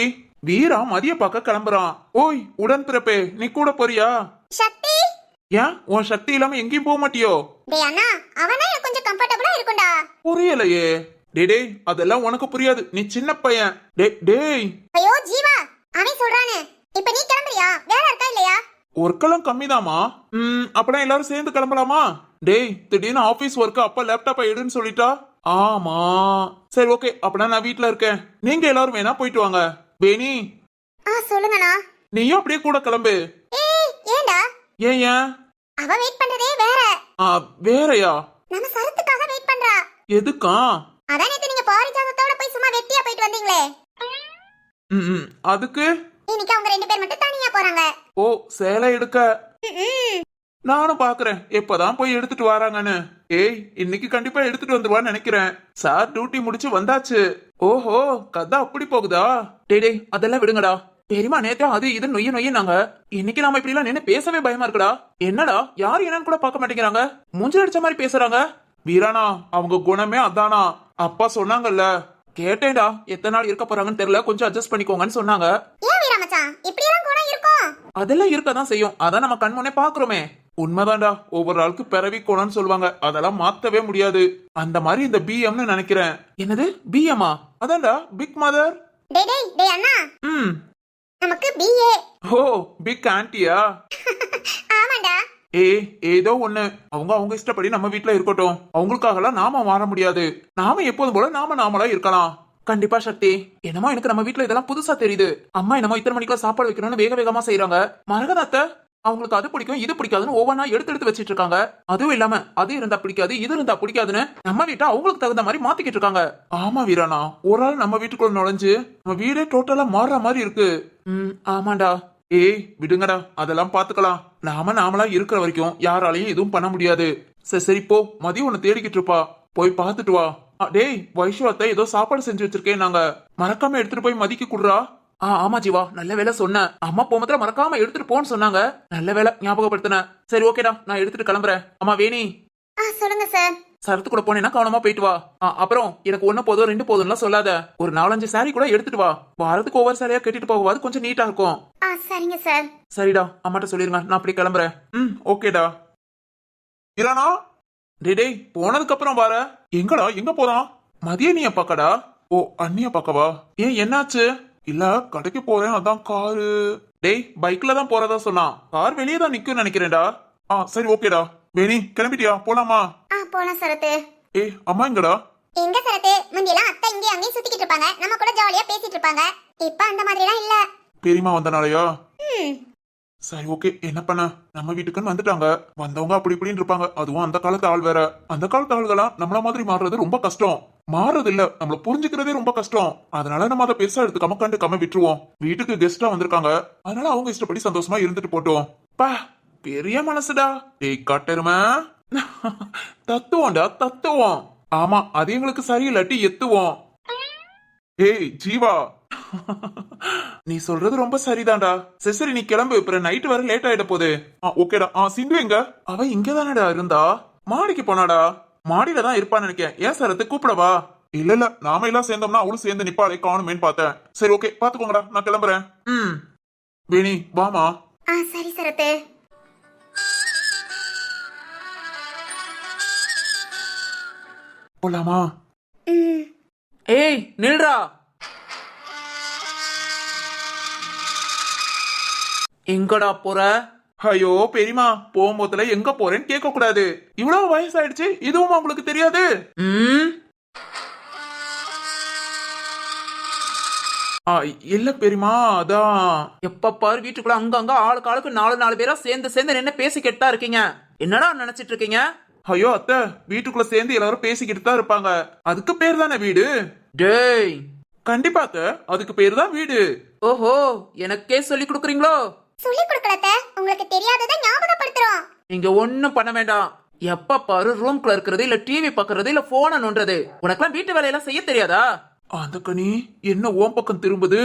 வீரா மதிய பார்க்க கிளம்புறான். ஓய் உடன் பிறப்பே, நீ கூட போறியா? சக்தி. ஏன் உன் சக்தி இல்லாம எங்கேயும் போக மாட்டியோ? டேய் அண்ணா, அவனா எனக்கு கொஞ்சம் கம்ஃபர்ட்டபிளா இருக்கும்டா. புரியலையே. டேய் அதெல்லாம் உனக்கு புரியாது, நீ சின்ன பையன். டேய். ஐயோ ஜீவா, அவன் சொல்றானே. இப்ப நீ கிளம்புறியா? வேலை இருக்கா இல்லையா? ஒர்க்கெல்லாம் கம்மிதாமா. அப்பதான் எல்லாரும் சேர்ந்து கிளம்பலாமா? டேய், திடீர்னு ஆபீஸ் ஒர்க்கு அப்பா லேப்டாப்பை எடுன்னு சொல்லிட்டா. ஆமா, சரி ஓகே, அப்பனா நான் வீட்ல இருக்கேன். நீங்க எல்லாரும் வேணா போயிட்டு வாங்க. வேணி, சொல்லுங்கண்ணா. நீயும் அப்படியே கூட கிளம்பு. ஏண்டா? ஏன்? அவ வெயிட் பண்றதே வேற. வேறயா? நம்ம சரத்துக்காக வெயிட் பண்றா. எதுக்கா? அதான் நேத்து நீங்க பாரிஜாதத்தோட போய் சும்மா வெட்டியா போயிட்டு வந்தீங்களே. அதுக்கு இன்னைக்கு அவங்க 2 பேர் மட்டும் தனியா போறாங்க. ஓ, சேலை எடுக்க. நானும் பாக்குறேன் எப்பதான் போய் எடுத்துட்டு வராங்கன்னு. ஏய், இன்னைக்கு கண்டிப்பா எடுத்துட்டு வந்துருவான்னு நினைக்கிறேன். சார் டியூட்டி முடிச்சு வந்தாச்சு. ஓஹோ, கதை அப்படி போகுதா? டேய் அதெல்லாம் விடுங்கடா. பெரியமா நேத்தே அது இது நொய்யினாங்க. இன்னைக்கு நாம இப்படி எல்லாம் நின்னு பேசவே பயமா இருக்குடா. என்னடா, யாரு என்னன்னு கூட பார்க்க மாட்டேங்கிறாங்க. மூஞ்சில அடிச்ச மாதிரி பேசுறாங்க. வீரானா, அவங்க குணமே அதானா? அப்பா சொன்னாங்கல்ல, கேட்டேன்டா. எத்தனை நாள் இருக்க போறாங்கன்னு தெரியல, கொஞ்சம் அட்ஜஸ்ட் பண்ணிக்கோங்கன்னு சொன்னாங்க. ஏன் வீரா மச்சான், இப்படி எல்லாம் குணம் இருக்கும்? அதெல்லாம் இருக்கதான் செய்யும், அதான் நம்ம கண்முன்னே பாக்குறோமே. உண்மைதான்டா, ஒவ்வொரு ஆளுக்கு பிறவி குணம்னு சொல்லுவாங்க, அதெல்லாம் மாத்தவே முடியாது. அந்த மாதிரி இந்த பிஎம்னு நினைக்கிறேன். என்னது பிஎம்மா? அதான்டா பிக் மதர். டேய் அண்ணா, நமக்கு பிஏ. ஓ, பிக் ஆன்ட்டியா? ஆமாண்டா. ஏதோ ஒண்ணு, அவங்க இஷ்டப்படி நம்ம வீட்ல இருக்கட்டும். அவங்களுக்காகலாம் நாம மாற முடியாது. நாம எப்போதும் போல நாமளா இருக்கலாம். கண்டிப்பா சக்தி. என்னமோ எனக்கு நம்ம வீட்ல இதெல்லாம் புதுசா தெரியுது. அம்மா என்னமோ இத்தனை மணிக்குள்ள சாப்பாடு வைக்கணும்னு வேக வேகமா செய்யறாங்க. மரகதாத்த அவங்களுக்கு அது பிடிக்கும் இது பிடிக்காதுன்னு ஒவ்வொன்னா எடுத்து வச்சிட்டு இருக்காங்க. அதுவும் இல்லாம அது இருந்தா பிடிக்காது இது இருந்தா பிடிக்காதுன்னு நம்ம வீட்டை அவங்களுக்கு தகுந்த மாதிரி மாத்திக்கிட்டு இருக்காங்க. ஆமா வீரானா, ஒரு ஆள் நம்ம வீட்டுக்குள்ள நுழைஞ்சு நம்ம வீடே டோட்டலா மாறுற மாதிரி இருக்கு. ஆமாண்டா. ஏய் விடுங்கடா, அதெல்லாம் பாத்துக்கலாம். நாமளா இருக்கிற வரைக்கும் யாராலையும் எதுவும் பண்ண முடியாது. சரி போ, மதியம் உன்னை தேடிக்கிட்டு இருப்பா, போய் பாத்துட்டு வா. டேய், வைஷ்வத்தை ஏதோ சாப்பாடு செஞ்சு வச்சிருக்கேன், நாங்க மறக்காம எடுத்துட்டு போய் மதிக்க குடுறா. ஆமா ஜீவா, நல்ல வேலை சொன்ன. அம்மா போமத்துல மறக்காம எடுத்துட்டு போன்னு சொன்னாங்க. நல்ல வேலை ஞாபகப்படுத்தின. சரி ஓகேடா, நான் எடுத்துட்டு கிளம்புறேன். அம்மா வேணி. சொல்லுங்க சார். சரத்து கூட போனேன்னா கவனமா போயிட்டு வா. அப்புறம் எனக்கு 1 போதும் 2 போதும்லாம் சொல்லாத. ஒரு 4-5 சாரி கூட எடுத்துட்டு வா. வாரத்துக்கு ஒவ்வொரு சாரியா கட்டிட்டு போகும்போது கொஞ்சம் நீட்டா இருக்கும். சரிங்க சார். சரிடா, அம்மாட்ட சொல்லிருங்க, நான் அப்படி கிளம்புறேன். ஓகேடா. இரானா, டேய் போனதுக்கு அப்புறம் வர. எங்கடா, எங்க போறான்? மதிய நீ பாக்கடா. ஓ, அண்ணிய பாக்கவா? ஏன் என்னாச்சு? இல்ல கடைக்கு போறேன், அதான் காரு. டேய், பைக்ல தான் போறதா சொன்னான். கார் வெளியே தான் நிக்கும் நினைக்கிறேன்டா. சரி ஓகேடா. வேணி கிளம்பிட்டியா? போலாமா? போலாம் சரத்து. அம்மா எங்கடா? எங்க சரத்து, முந்தியெல்லாம் அத்தை இங்கே அங்கேயும் சுத்திக்கிட்டு இருப்பாங்க, நம்ம கூட ஜாலியா பேசிட்டு இருப்பாங்க. இப்ப அந்த மாதிரி எல்லாம் இல்ல. பெரியமா வந்தனாலயா? சரி ஓகே, என்ன பண்ண, நம்ம வீட்டுக்குன்னு வந்துட்டாங்க. வந்தவங்க அப்படி இப்படின்னு இருப்பாங்க. அதுவும் அந்த காலத்து ஆள் வேற. அந்த காலத்து ஆளுகளாம் நம்மள மாதிரி மாறுறது ரொம்ப கஷ்டம். மாறுறது இல்ல, நம்மள புரிஞ்சுக்கிறதே ரொம்ப கஷ்டம். அதனால நம்ம அதை பெருசா எடுத்துக்காம கண்டுக்காம விட்டுருவோம். வீட்டுக்கு கெஸ்டா வந்திருக்காங்க, அதனால அவங்க இஷ்டப்படி சந்தோஷமா இருந்துட்டு போட்டோம். பா, பெரிய மனசுடா. டேய் காட்டெருமை. தத்துவம்டா தத்துவம். ஆமா, அது எங்களுக்கு சரியில்லாட்டி எத்துவோம். ஏய் ஜீவா, நீ சொல்றது ரொம்ப சரிதான்டா. சரி நீ கிளம்பு, அப்புறம் நைட் வர லேட் ஆயிட போகுது. ஓகேடா. சிந்து எங்க? அவ இங்கதானடா இருந்தா. மாடிக்கு போனாடா. மாடியில தான் இருப்பான்னு நினைக்கிறேன். ஏன் சரத்து கூப்பிடவா? இல்ல நாம எல்லாம் சேர்ந்தோம்னா அவளும் சேர்ந்து நிப்பாளே, காணுமேன்னு பார்த்தேன். சரி ஓகே, பாத்துக்கோங்கடா, நான் கிளம்புறேன். வேணி வாமா. சரி சரத்து. போலாமா? ஏய் நில்றா. எங்கடா போற? ஐயோ பெரியமா, போகும்போதுல எங்க போறேன்னு கேட்க கூடாது. இவ்வளவு வயசாயிடுச்சு, இதுவும் உங்களுக்கு தெரியாது? இல்ல பெரியமா, அதான். எப்ப பாரு வீட்டுக்குள்ள அங்கங்க ஆளுக்கு ஆளுக்கு 4 பேரா சேர்ந்து என்ன பேசிக்கிட்டா இருக்கீங்க? என்னடா நினைச்சிட்டு இருக்கீங்க? ஐயோ அத்தை, வீட்டுக்குள்ள சேர்ந்து எல்லாரும் பேசிக்கிட்டு தான் இருப்பாங்க. அதுக்கு பேர் தானே வீடு. டேய், கண்டிப்பா அத்தை, அதுக்கு பேர் தான் வீடு. ஓஹோ, எனக்கே சொல்லி கொடுக்குறீங்களோ? சொல்லி கொடுக்கலத்த, உங்களுக்கு தெரியாததை ஞாபகப்படுத்துறோம். நீங்க ஒண்ணும் பண்ண வேண்டாம். எப்ப பாரு ரூம்குள்ள இருக்கிறது, இல்ல டிவி பாக்குறது, இல்ல போன நோன்றது. உனக்கெல்லாம் வீட்டு வேலையெல்லாம் செய்ய தெரியாதா? அந்த கனி என்ன ஓம் பக்கம் திரும்புது?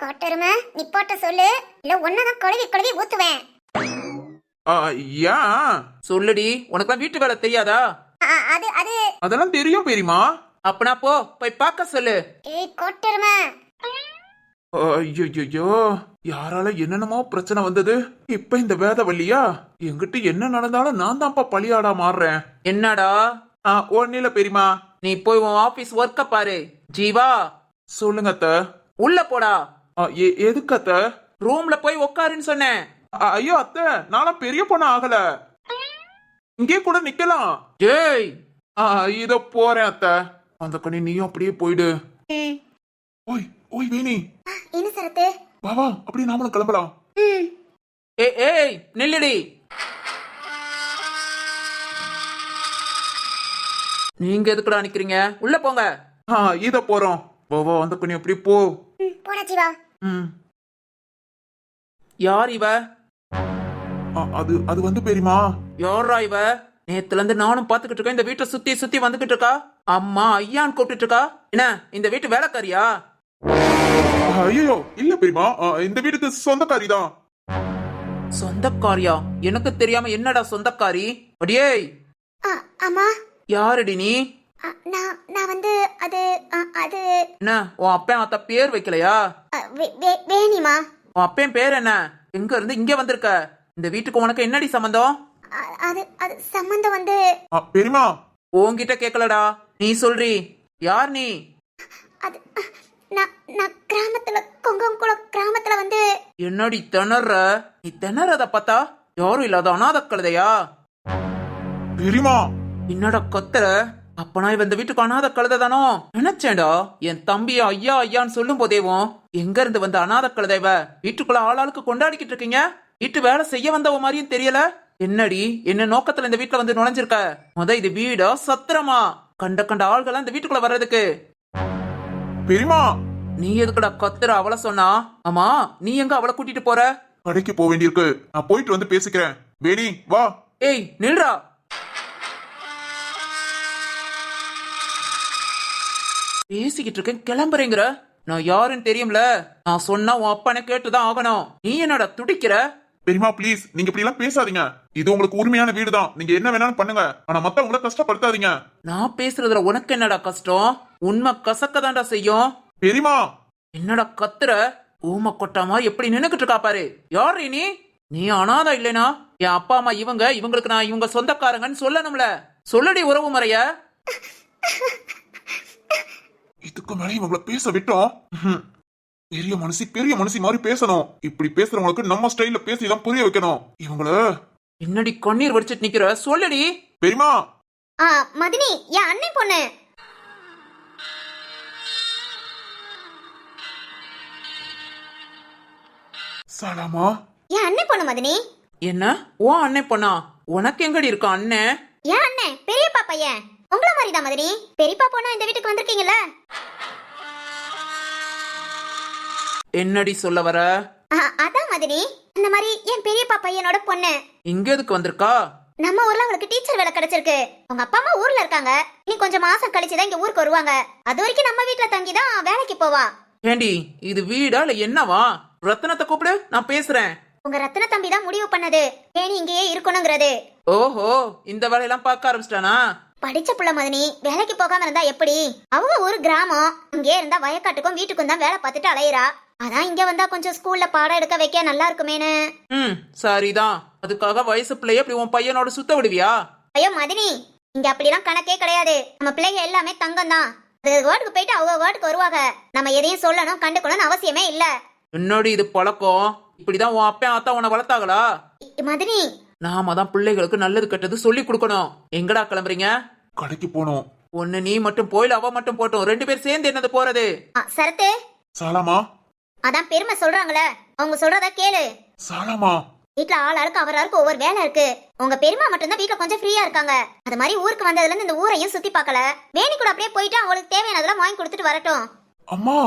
காட்டெருமை, நிப்பாட்ட சொல்லு, இல்ல ஒன்னதான் கழுவி கழுவி ஊத்துவேன். ஏன்? சொல்லுடி, உனக்கெல்லாம் வீட்டு வேலை தெரியாதா? அது அது அதெல்லாம் தெரியும் பெரியமா. அப்பனா போய் பார்க்க சொல்லு. ஏய் காட்டெருமை. ஐயோ, யாரால என்னென்னமோ பிரச்சனை வந்தது. இப்ப இந்த வேதவல்லியா? எங்கிட்ட என்ன நடந்தாலும் நான் தான்ப்பா பலியாடா மாறுறேன். என்னடா? ஒன்னில பெரியமா. நீ போய் உன் ஆபீஸ் ஒர்க்க பாரு. ஜீவா, சொல்லுங்க அத்த. உள்ள போடா. எதுக்கு அத்த? ரூம்ல போய் உட்காருன்னு சொன்னேன். ஐயோ அத்த, நானும் பெரிய பொண்ணு ஆகல, இங்கே கூட நிக்கலாம். ஏய், இதோ போறேன் அத்த. அந்த கனி நீயும் அப்படியே போயிடு. ஓய் ஓய் வேணி. என்ன சரத்து? வா வா, அப்படியே நாமளும் கிளம்பலாம். ஏய் நில்லுடி. நீங்க எதுக்குடா நிக்கிறீங்க? உள்ள போங்க. இத போறோம். வா வா, அந்த கனி அப்படியே போ. போடா ஜீவா. யார் இவ? அது வந்து பெரியமா. யாரா இவ? நேத்துல இருந்து நானும் பாத்துக்கிட்டு இருக்கேன். இந்த வீட்டை சுத்தி சுத்தி வந்துகிட்டு இருக்கா. அம்மா ஐயான்னு கூப்பிட்டு இருக்கா. என்ன இந்த வீட்டு வேலைக்காரியா? ஐயோ இல்ல பெரியமா, இந்த வீட்டுக்கு சொந்தக்காரி தான். சொந்தக்காரியா? எனக்கு தெரியாம என்னடா சொந்தக்காரி? அடியே, அம்மா. யாரடி நீ? நான் வந்து அது அது என்ன உன் அப்பன் அத்த பேர் வைக்கலையா? வேணிமா. உன் அப்பன் பேர் என்ன? எங்க இருந்து இங்க வந்திருக்க? இந்த வீட்டுக்கு உனக்கு என்னடி சம்பந்தம்? அது அது சம்பந்தம் வந்து பெரியமா, உன்கிட்ட கேக்கலடா, நீ சொல்றி. யார் நீ? அது நான் கிராமத்துல கொங்கங்குளம் கிராமத்துல வந்து. என்னடி திணற? நீ திணறத பார்த்தா யாரும் இல்லாத அனாதை கழுதையா? பெரியமா, என்னடா கத்துற? அப்பனா இவன் இந்த வீட்டுக்கு அனாதை கழுதை தானோ? நினைச்சேன்டா, என் தம்பிய ஐயா ஐயான்னு சொல்லும் போதேவும் எங்க இருந்து வந்த அனாதை கழுதைவ வீட்டுக்குள்ள ஆளாளுக்கு கொண்டாடிக்கிட்டு இருக்கீங்க. வீட்டு வேலை செய்ய வந்தவ மாதிரியும் தெரியல. என்னடி என்ன நோக்கத்துல இந்த வீட்டுல வந்து நுழைஞ்சிருக்க? இது வீடா சத்திரமா? கண்ட கண்ட ஆள்கள் இந்த வீட்டுக்குள்ள வர்றதுக்கு. பெரியமா, நீ எதுக்குடா கத்துற? அவளை சொன்னா. ஆமா, நீ எங்க அவளை கூட்டிட்டு போற? கடைக்கு போக வேண்டியிருக்கு, நான் போயிட்டு வந்து பேசிக்கிறேன். வேணி வா. ஏய் நில்றா. பேசிக்கிட்டு இருக்கேன், கிளம்புறேங்கிற? நான் யாருன்னு தெரியும்ல. நான் சொன்னா உன் அப்பனை கேட்டுதான் ஆகணும். நீ என்னடா துடிக்கிற? பெரியமா ப்ளீஸ், நீங்க இப்படி எல்லாம் பேசாதீங்க. இது உங்களுக்கு உரிமையான வீடு தான், நீங்க என்ன வேணாலும் பண்ணுங்க. ஆனா மத்தவங்கள கஷ்டப்படுத்தாதீங்க. நான் பேசுறதுல உனக்கு என்னடா கஷ்டம்? உண்மை கசக்கதான்டா செய்யும். பெரியமா, என்னடா கத்துற? ஊம கொட்டாமா எப்படி நின்னுக்கிட்டு இருக்கா பாரு. யாரு நீ? நீ அனாதை இல்லைனா என் அப்பா அம்மா இவங்களுக்கு நான் இவங்க சொந்தக்காரங்கன்னு சொல்லணும்ல. சொல்லடி உறவு முறைய. இதுக்கு மேலே இவங்களை பேச விட்டோம். பெரிய மனுஷி மாதிரி பேசணும். இப்படி பேசுறவங்களுக்கு நம்ம ஸ்டைல்ல பேசிதான் புரிய வைக்கணும். இவங்கள என்னடி கண்ணீர் வடிச்சிட்டு நிக்கிற? சொல்லடி. பெரியமா. மதினி, என் அண்ணன் பொண்ணு. சலாமா. என் அண்ணன் பொண்ணு மதினி. என்ன ஓ அண்ணே பொண்ணா? உனக்கு எங்கடி இருக்க அண்ணன்? ஏன் அண்ணன் பெரியப்பா பையன் உங்கள மாதிரிதான் மதினி. பெரியப்பா பொண்ணா இந்த வீட்டுக்கு வந்திருக்கீங்கல்ல? என்னடி சொல்ல வர? அதான் மதினி, இந்த மாதிரி என் பெரியப்பா பையனோட பொண்ணு. இங்க எதுக்கு வந்திருக்கா? நம்ம ஊர்ல அவளுக்கு டீச்சர் வேலை கிடைச்சிருக்கு. உங்க அப்பா அம்மா ஊர்ல இருக்காங்க. நீ கொஞ்சம் மாசம் கழிச்சுதான் இங்க ஊருக்கு வருவாங்க. அது வரைக்கும் நம்ம வீட்டுல தங்கிதான் வேலைக்கு போவா. ஏண்டி இது வீடா இல்ல என்னவா? ரத்னத்தை கூப்பிடு, நான் பேசுறேன். உங்க ரத்ன தம்பி தான் முடிவு பண்ணது வேணி இங்கேயே இருக்கணுங்கிறது. ஓஹோ, இந்த வேலையெல்லாம் பார்க்க ஆரம்பிச்சிட்டானா? படிச்ச புள்ள மதினி, வேலைக்கு போகாம இருந்தா எப்படி? அவங்க ஒரு கிராமம், இங்கே இருந்தா வயக்காட்டுக்கும் வீட்டுக்கும் தான் வேலை பார்த்துட்டு அலையிறா. அதான் இங்க வந்தா கொஞ்சம் ஸ்கூல்ல பாடம் எடுக்க வைக்க நல்லா இருக்குமேனு. சரிதான். அதுக்காக வயசு பிள்ளைய அப்படி உன் பையனோட சுத்த விடுவியா? ஐயோ மதினி, இங்க அப்படிலாம் கணக்கே கிடையாது. நம்ம பிள்ளைங்க எல்லாமே தங்கம் தான். வேர்டுக்கு போயிட்டு அவங்க வேர்டுக்கு வருவாங்க. நம்ம எதையும் சொல்லணும் கண்டுக்கணும்னு அவசியமே இல்ல. என்னடி இது பழக்கம்? இப்படிதான் உன் அப்பா அத்தா உன்னை வளர்த்தாங்களா? மதினி, நாம தான் பிள்ளைகளுக்கு நல்லது கெட்டது சொல்லி கொடுக்கணும். எங்கடா கிளம்புறீங்க? கடைக்கு போனோம். ஒண்ணு நீ மட்டும் போயில அவ மட்டும் போட்டோம். 2 பேர் சேர்ந்து என்னது போறது? சரத்து, சாலாமா அதான் பெருமை சொல்றாங்களே, அவங்க சொல்றத கேளு. சாலாமா வீட்டுல ஆளாளுக்கு அவராருக்கு ஒவ்வொரு வேலை இருக்கு. உங்க பெருமா மட்டும்தான் வீட்டுல கொஞ்சம் ஃப்ரீயா இருக்காங்க. அது மாதிரி ஊருக்கு வந்ததுல இருந்து இந்த ஊரையும் சுத்தி பார்க்கல. வேணி கூட அப்படியே போயிட்டு அவங்களுக்கு தேவையானதெல்லாம் வாங்கி கொடுத்துட்டு வரட்டும். அம்மா.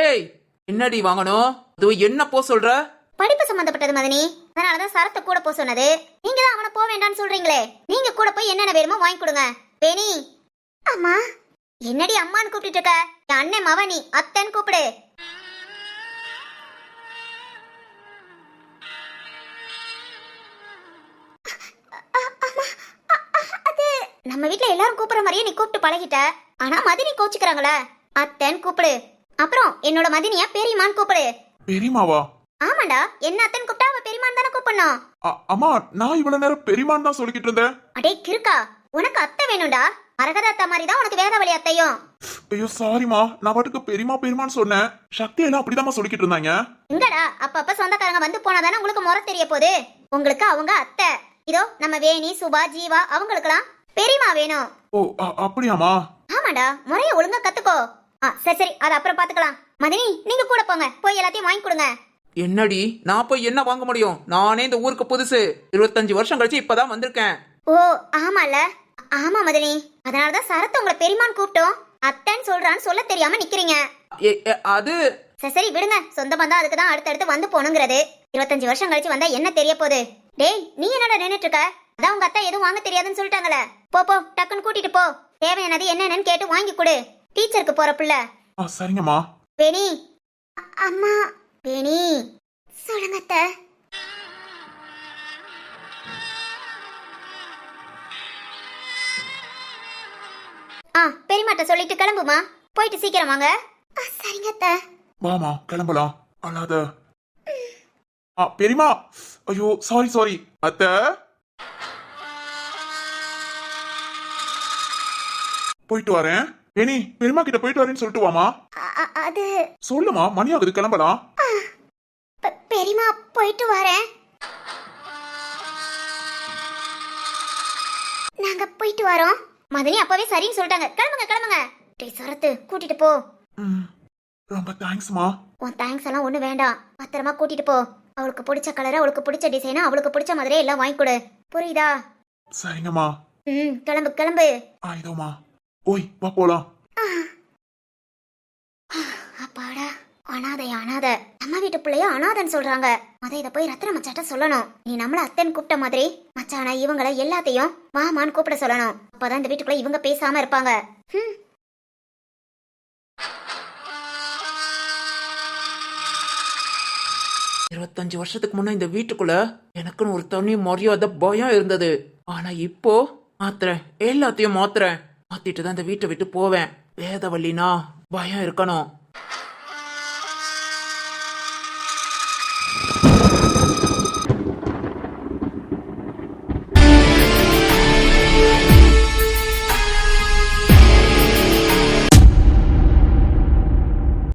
ஏய் என்னடி வாங்கணும்? அது என்ன போ சொல்ற? படிப்பு சம்பந்தப்பட்டது மதனி, அதனாலதான் சரத்தை கூட போ சொன்னது. நீங்க தான் அவனை போக வேண்டாம்னு சொல்றீங்களே, நீங்க கூட போய் என்னென்ன வேணுமோ வாங்கி கொடுங்க. வேணி. அம்மா. என்னடி அம்மான்னு கூப்பிட்டு இருக்க? என் அண்ணன் மவனி அத்தன்னு கூப்பிடு. நம்ம வீட்ல எல்லாரும் கூப்பிடுற மாதிரியே நீ கூப்பிட்டு பழகிட்ட. ஆனா மதினி கோச்சுக்கிறாங்களே, அத்தன் கூப்பிடு. அப்புறம் என்னோட மதினியா பெரியமான்னு கூப்பிடு. பெரியமாவா? ஆமாண்டா, என்ன அத்தன் கூப்பிட்டா அவ பெரியமான் தானே கூப்பிடணும். அம்மா, நான் இவ்வளவு நேரம் பெரியமான் தான் சொல்லிக்கிட்டு இருந்தேன். அடே கிறுக்கா, உனக்கு அத்தை வேணும்டா. மரகத அத்தை மாதிரி தான் உனக்கு வேதவழி அத்தையும். ஐயோ சாரிமா, நான் பாட்டுக்கு பெரியமான்னு சொன்னேன். சக்தி எல்லாம் அப்படிதான் சொல்லிக்கிட்டு இருந்தாங்க. இங்கடா அப்பப்ப சொந்தக்காரங்க வந்து போனாதானே உங்களுக்கு முறை தெரிய போகுது. உங்களுக்கு அவங்க அத்தை. இதோ நம்ம வேணி, சுபா, ஜீவா அவங்களுக்கெல்லாம் பெரியமா வேணும். ஓ அப்படியாமா? ஆமாடா, முறைய ஒழுங்கா கத்துக்கோ. சரி சரி, அது அப்புறம் பாத்துக்கலாம். மதினி, நீங்க கூட போங்க, போய் எல்லாத்தையும் வாங்கி கொடுங்க. என்னடி, நான் போய் என்ன வாங்க முடியும்? நானே இந்த ஊருக்கு புதுசு. 25 வருஷம் கழிச்சு இப்பதான் வந்திருக்கேன். ஓ ஆமால. ஆமா மதினி, அதனாலதான் சரத்து உங்களை பெரியமான்னு கூப்பிட்டோம். அத்தைன்னு சொல்றான்னு சொல்ல தெரியாம நிக்கிறீங்க. அது சரி சரி விடுங்க, சொந்த பந்தம் அதுக்கு தான் அடுத்தடுத்து வந்து போனுங்கிறது. 25 வருஷம் கழிச்சு வந்தா என்ன தெரிய போகுது? டேய், நீ என்னடா நின்னுட்டு இருக்க? அதான் உங்க அத்தா எதுவும் வாங்க தெரியாதுன்னு சொல்லிட்டாங்களே. போ போ, டக்குன்னு கூட்டிட்டு போ. தேவையானது என்னன்னு கேட்டு வாங்கி கொடு. டீச்சருக்கு போற புள்ள. சரிங்கம்மா. வேணி. அம்மா. வேணி. சொல்லுங்க அத்தை. பெரியமாட்ட சொல்லிட்டு கிளம்புமா. போயிட்டு சீக்கிரம் வாங்க. சரிங்க அத்தை. வாமா கிளம்பலாம். அல்லாத. பெரியமா. ஐயோ சாரி அத்தை. போயிட்டு வரேன். ஏனி, பெரியமா கிட்ட போயிட்டு வரேன்னு சொல்லிட்டு வாமா. அது சொல்லுமா, மணி ஆகுது, கிளம்பலாம். பெரியமா போயிட்டு வரேன். நாங்க போயிட்டு வரோம். மதனி அப்பவே சரின்னு சொல்லிட்டாங்க. கிளம்புங்க கிளம்புங்க. டேய் சரத்து, கூட்டிட்டு போ. ரொம்ப தேங்க்ஸ்மா. உன் தேங்க்ஸ் எல்லாம் ஒண்ணு வேண்டாம். பத்திரமா கூட்டிட்டு போ. அவளுக்கு பிடிச்ச கலரை, அவளுக்கு பிடிச்ச டிசைனா, அவளுக்கு பிடிச்ச மாதிரியே எல்லாம் வாங்கி கொடு. புரியுதா? சரிங்கம்மா. கிளம்பு கிளம்பு. இதோமா. ஓய் வா போலாம். அப்பாடா, அனாதை. நம்ம வீட்டு பிள்ளைய அனாதைன்னு சொல்றாங்க. இத போய் ரத்ன மச்சாட்ட சொல்லணும். நீ நம்மள அத்தைன்னு கூப்பிட்ட மாதிரி மச்சான இவங்கள எல்லாத்தையும் மாமான்னு கூப்பிட சொல்லணும். அப்பதான் இந்த வீட்டுக்குள்ள இவங்க பேசாம இருப்பாங்க. 25 வருஷத்துக்கு முன்ன இந்த வீட்டுக்குள்ள எனக்குன்னு ஒரு தனி மரியாதை பயம் இருந்தது. ஆனா இப்போ மாத்துறேன், எல்லாத்தையும் மாத்திட்டு தான் இந்த வீட்டை விட்டு போவேன். வேதவல்லினா பயம் இருக்கணும்.